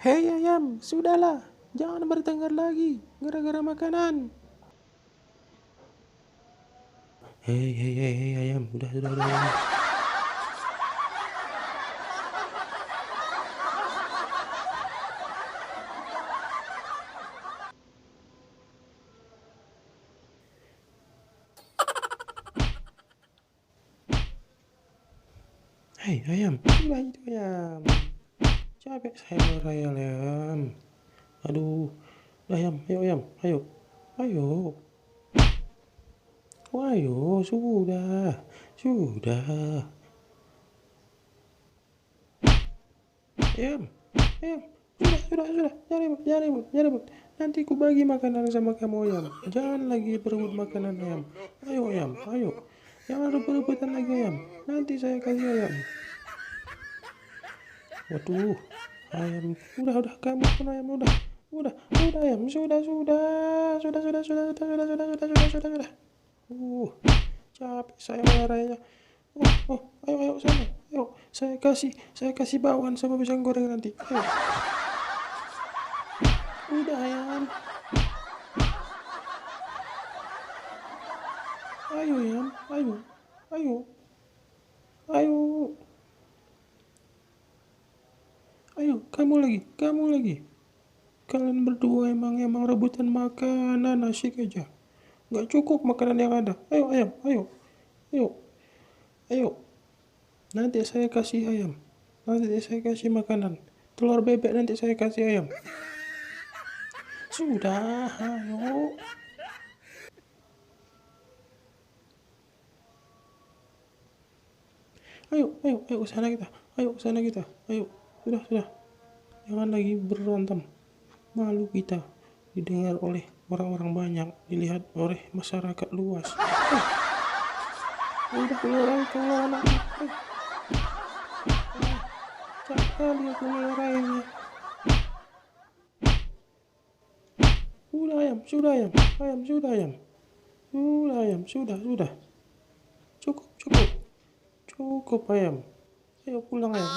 Hei ayam, sudahlah, jangan bertengkar lagi gara-gara makanan. Hei ayam, udah. Hei ayam, sudah itu ayam. Capek saya merayal ayam. Aduh, udah ayam, ayo. Ayo, sudah. Ayam, sudah. Jangan ribut. Nanti ku bagi makanan sama kamu ayam. Jangan lagi berebut makanan ayam. Ayo ayam, ayo. Jangan rebut-rebutan lagi ayam. Nanti saya kasih ayam. Waduh, ayam. Udah. Kamu pun ayam udah ayam. Sudah. Capek saya marahnya. Ayo sana. Ayo, saya kasih bawaan sama pisang goreng nanti. Ayo. Udah ayam. Ayo ayam, ayo. Kamu lagi. Kalian berdua emang rebutan makanan asik aja. Nggak cukup makanan yang ada. Ayo ayam, ayo. Nanti saya kasih ayam. Nanti saya kasih makanan. Telur bebek nanti saya kasih ayam. Sudah, ayo. Ayo ke sana kita. Ayo. Sudah. Jangan lagi berantem. Malu kita didengar oleh orang-orang banyak, dilihat oleh masyarakat luas. Udah keluar anak. Capek kali aku marahinnya. Sudah ayam. Sudah. Cukup ayam. Ayo pulang ayam.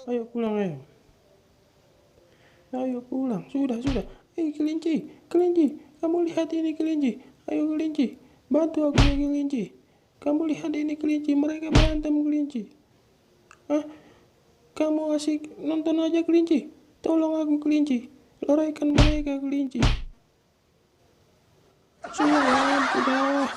Ayo pulang. Sudah. Kelinci. Kamu lihat ini kelinci. Ayo kelinci. Bantu aku ya kelinci. Kamu lihat ini kelinci. Mereka berantem kelinci. Kamu asik nonton aja kelinci. Tolong aku kelinci. Loraikan mereka kelinci. Sudah.